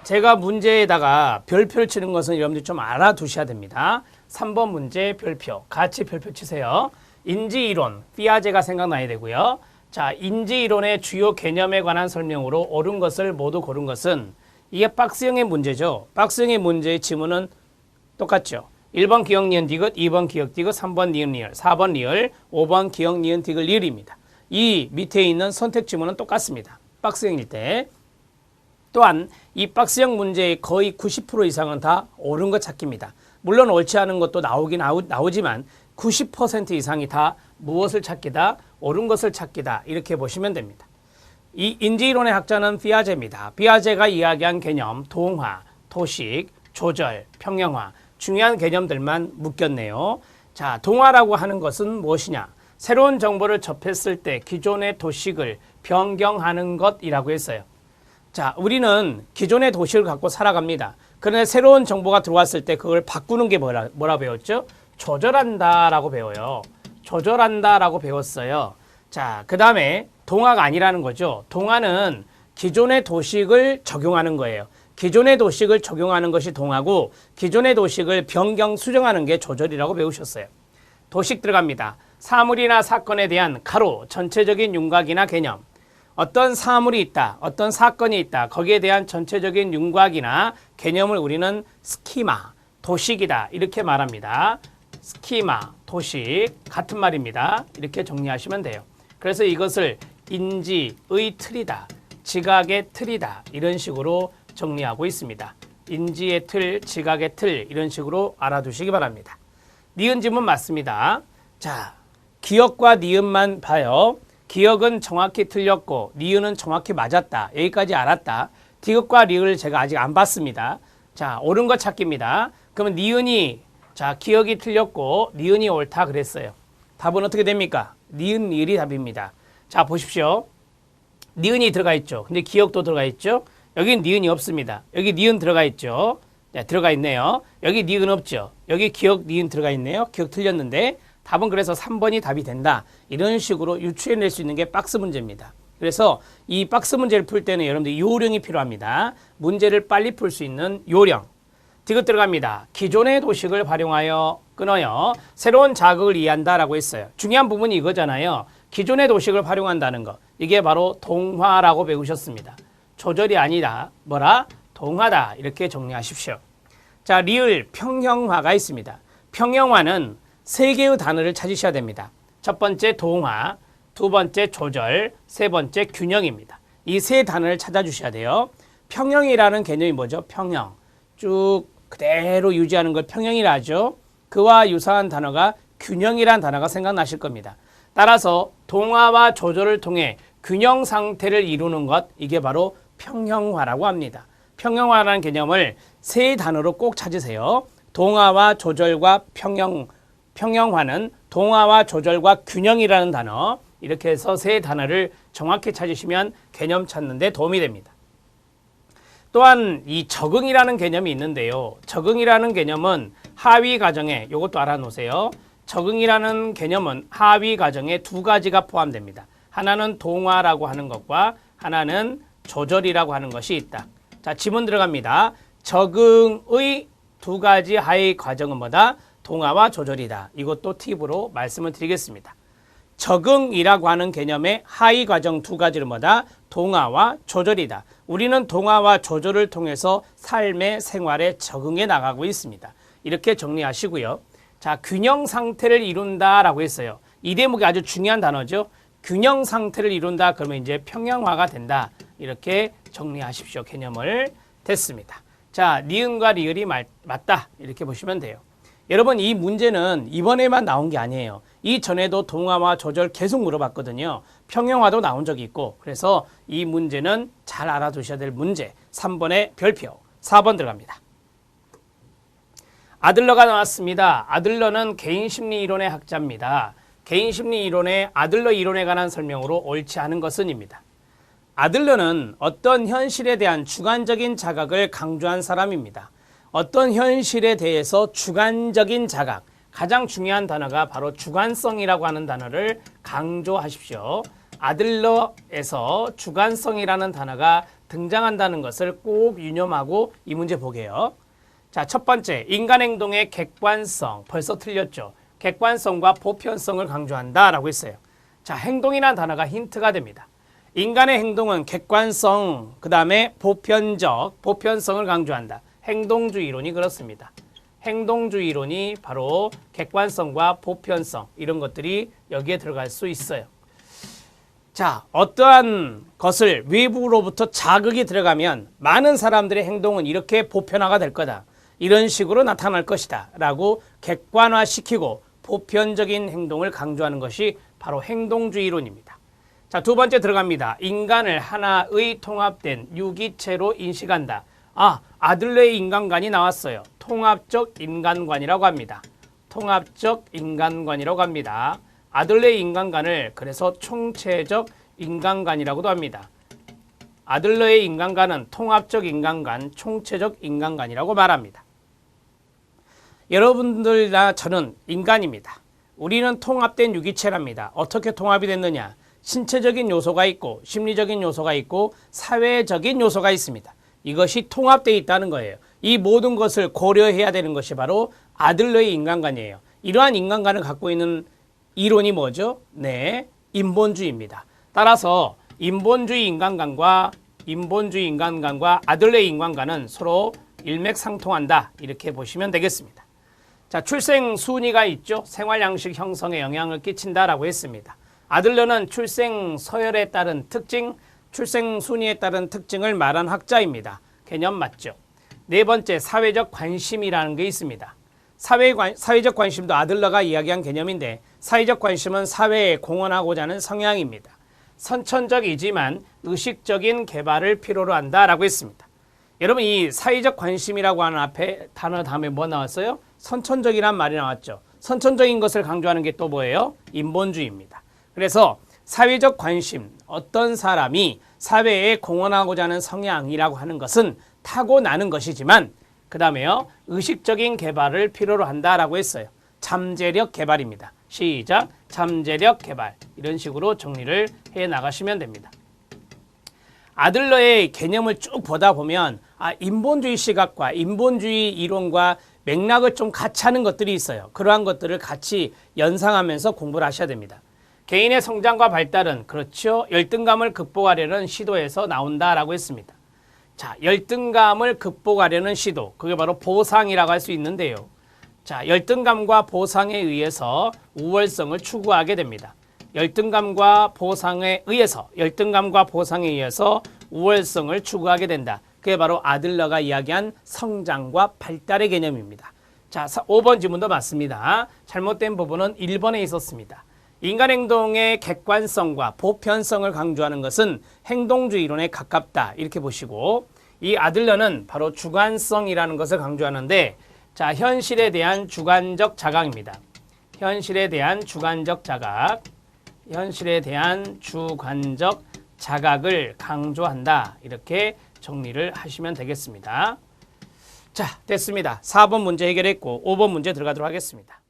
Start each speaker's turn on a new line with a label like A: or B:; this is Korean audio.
A: 제가 문제에다가 별표를 치는 것은 여러분들이 좀 알아두셔야 됩니다. 3번 문제 별표, 같이 별표 치세요. 인지이론, 피아제가 생각나야 되고요. 자, 인지이론의 주요 개념에 관한 설명으로 옳은 것을 모두 고른 것은 이게 박스형의 문제죠. 박스형의 문제의 지문은 똑같죠. 1번 기억, 니은, 디귿, 2번 기억, 디귿, 3번 니은, 리을, 4번 리을, 5번 기억, 니은, 디귿, 리을입니다. 이 밑에 있는 선택 지문은 똑같습니다. 박스형일 때. 또한 이 박스형 문제의 거의 90% 이상은 다 옳은 것 찾기입니다. 물론 옳지 않은 것도 나오지만 90% 이상이 다 무엇을 찾기다? 옳은 것을 찾기다. 이렇게 보시면 됩니다. 이 인지이론의 학자는 피아제입니다. 피아제가 이야기한 개념, 동화, 도식, 조절, 평형화, 중요한 개념들만 묶였네요. 자, 동화라고 하는 것은 무엇이냐? 새로운 정보를 접했을 때 기존의 도식을 변경하는 것이라고 했어요. 자, 우리는 기존의 도식을 갖고 살아갑니다. 그런데 새로운 정보가 들어왔을 때 그걸 바꾸는 게 뭐라 배웠죠? 조절한다라고 배워요. 조절한다라고 배웠어요. 자, 그 다음에 동화가 아니라는 거죠. 동화는 기존의 도식을 적용하는 거예요. 기존의 도식을 적용하는 것이 동화고 기존의 도식을 변경, 수정하는 게 조절이라고 배우셨어요. 도식 들어갑니다. 사물이나 사건에 대한 가로, 전체적인 윤곽이나 개념. 어떤 사물이 있다, 어떤 사건이 있다, 거기에 대한 전체적인 윤곽이나 개념을 우리는 스키마, 도식이다 이렇게 말합니다. 스키마, 도식 같은 말입니다. 이렇게 정리하시면 돼요. 그래서 이것을 인지의 틀이다, 지각의 틀이다 이런 식으로 정리하고 있습니다. 인지의 틀, 지각의 틀 이런 식으로 알아두시기 바랍니다. 니은 지문 맞습니다. 자, 기억과 니은만 봐요. 기억은 정확히 틀렸고 니은은 정확히 맞았다. 여기까지 알았다. 디귿과 리을 제가 아직 안 봤습니다. 자, 옳은 것 찾기입니다. 그러면 니은이, 자, 기억이 틀렸고 니은이 옳다 그랬어요. 답은 어떻게 됩니까? 니은, 리을이 답입니다. 자, 보십시오. 니은이 들어가 있죠. 근데 기억도 들어가 있죠. 여기 니은이 없습니다. 여기 니은 들어가 있죠. 네, 들어가 있네요. 여기 니은 없죠. 여기 기억, 니은 들어가 있네요. 기억 틀렸는데 답은 그래서 3번이 답이 된다. 이런 식으로 유추해낼 수 있는 게 박스 문제입니다. 그래서 이 박스 문제를 풀 때는 여러분들 요령이 필요합니다. 문제를 빨리 풀 수 있는 요령. 디귿 들어갑니다. 기존의 도식을 활용하여 끊어요. 새로운 자극을 이해한다라고 했어요. 중요한 부분이 이거잖아요. 기존의 도식을 활용한다는 거. 이게 바로 동화라고 배우셨습니다. 조절이 아니다. 뭐라? 동화다. 이렇게 정리하십시오. 자, 리을 평형화가 있습니다. 평형화는 세 개의 단어를 찾으셔야 됩니다. 첫 번째 동화, 두 번째 조절, 세 번째 균형입니다. 이 세 단어를 찾아주셔야 돼요. 평형이라는 개념이 뭐죠? 평형. 쭉 그대로 유지하는 걸 평형이라 하죠. 그와 유사한 단어가 균형이라는 단어가 생각나실 겁니다. 따라서 동화와 조절을 통해 균형 상태를 이루는 것, 이게 바로 평형화라고 합니다. 평형화라는 개념을 세 단어로 꼭 찾으세요. 동화와 조절과 평형화는 동화와 조절과 균형이라는 단어, 이렇게 해서 세 단어를 정확히 찾으시면 개념 찾는 데 도움이 됩니다. 또한 이 적응이라는 개념이 있는데요. 적응이라는 개념은 하위 과정에, 이것도 알아놓으세요. 적응이라는 개념은 하위 과정에 두 가지가 포함됩니다. 하나는 동화라고 하는 것과 하나는 조절이라고 하는 것이 있다. 자, 지문 들어갑니다. 적응의 두 가지 하위 과정은 뭐다? 동화와 조절이다. 이것도 팁으로 말씀을 드리겠습니다. 적응이라고 하는 개념의 하위 과정 두 가지는 뭐다? 동화와 조절이다. 우리는 동화와 조절을 통해서 삶의 생활에 적응해 나가고 있습니다. 이렇게 정리하시고요. 자, 균형 상태를 이룬다라고 했어요. 이 대목이 아주 중요한 단어죠. 균형 상태를 이룬다 그러면 이제 평형화가 된다. 이렇게 정리하십시오. 개념을. 됐습니다. 자, 니은과 리을이 맞다. 이렇게 보시면 돼요. 여러분, 이 문제는 이번에만 나온 게 아니에요. 이전에도 동화와 조절 계속 물어봤거든요. 평형화도 나온 적이 있고, 그래서 이 문제는 잘 알아두셔야 될 문제. 3번의 별표, 4번 들어갑니다. 아들러가 나왔습니다. 아들러는 개인심리 이론의 학자입니다. 개인심리 이론의 아들러 이론에 관한 설명으로 옳지 않은 것은입니다. 아들러는 어떤 현실에 대한 주관적인 자각을 강조한 사람입니다. 어떤 현실에 대해서 주관적인 자각, 가장 중요한 단어가 바로 주관성이라고 하는 단어를 강조하십시오. 아들러에서 주관성이라는 단어가 등장한다는 것을 꼭 유념하고 이 문제 보게요. 자, 첫 번째, 인간 행동의 객관성. 벌써 틀렸죠. 객관성과 보편성을 강조한다라고 했어요. 자, 행동이라는 단어가 힌트가 됩니다. 인간의 행동은 객관성, 그 다음에 보편성을 강조한다. 행동주의 이론이 그렇습니다. 행동주의 이론이 바로 객관성과 보편성, 이런 것들이 여기에 들어갈 수 있어요. 자, 어떠한 것을 외부로부터 자극이 들어가면 많은 사람들의 행동은 이렇게 보편화가 될 거다. 이런 식으로 나타날 것이다. 라고 객관화시키고 보편적인 행동을 강조하는 것이 바로 행동주의 이론입니다. 자, 두 번째 들어갑니다. 인간을 하나의 통합된 유기체로 인식한다. 아들레의 인간관이 나왔어요. 통합적 인간관이라고 합니다. 통합적 인간관이라고 합니다. 아들레의 인간관을 그래서 총체적 인간관이라고도 합니다. 아들러의 인간관은 통합적 인간관, 총체적 인간관이라고 말합니다. 여러분들이나 저는 인간입니다. 우리는 통합된 유기체랍니다. 어떻게 통합이 됐느냐? 신체적인 요소가 있고 심리적인 요소가 있고 사회적인 요소가 있습니다. 이것이 통합되어 있다는 거예요. 이 모든 것을 고려해야 되는 것이 바로 아들러의 인간관이에요. 이러한 인간관을 갖고 있는 이론이 뭐죠? 네, 인본주의입니다. 따라서 인본주의 인간관과 아들러의 인간관은 서로 일맥상통한다. 이렇게 보시면 되겠습니다. 자, 출생 순위가 있죠. 생활 양식 형성에 영향을 끼친다라고 했습니다. 아들러는 출생 서열에 따른 특징, 출생 순위에 따른 특징을 말한 학자입니다. 개념 맞죠? 네 번째, 사회적 관심이라는 게 있습니다. 사회적 관심도 아들러가 이야기한 개념인데, 사회적 관심은 사회에 공헌하고자 하는 성향입니다. 선천적이지만 의식적인 개발을 필요로 한다라고 했습니다. 여러분, 이 사회적 관심이라고 하는 앞에 단어 다음에 뭐 나왔어요? 선천적이란 말이 나왔죠. 선천적인 것을 강조하는 게 또 뭐예요? 인본주의입니다. 그래서 사회적 관심, 어떤 사람이 사회에 공헌하고자 하는 성향이라고 하는 것은 타고나는 것이지만 그 다음에요, 의식적인 개발을 필요로 한다라고 했어요. 잠재력 개발입니다. 시작. 잠재력 개발. 이런 식으로 정리를 해 나가시면 됩니다. 아들러의 개념을 쭉 보다 보면 인본주의 시각과 인본주의 이론과 맥락을 좀 같이 하는 것들이 있어요. 그러한 것들을 같이 연상하면서 공부를 하셔야 됩니다. 개인의 성장과 발달은 그렇죠. 열등감을 극복하려는 시도에서 나온다라고 했습니다. 자, 열등감을 극복하려는 시도, 그게 바로 보상이라고 할 수 있는데요. 자, 열등감과 보상에 의해서 우월성을 추구하게 됩니다. 열등감과 보상에 의해서 우월성을 추구하게 된다. 그게 바로 아들러가 이야기한 성장과 발달의 개념입니다. 자, 5번 지문도 맞습니다. 잘못된 부분은 1번에 있었습니다. 인간 행동의 객관성과 보편성을 강조하는 것은 행동주의 이론에 가깝다. 이렇게 보시고, 이 아들러는 바로 주관성이라는 것을 강조하는데, 자, 현실에 대한 주관적 자각입니다. 현실에 대한 주관적 자각을 강조한다. 이렇게 정리를 하시면 되겠습니다. 자, 됐습니다. 4번 문제 해결했고 5번 문제 들어가도록 하겠습니다.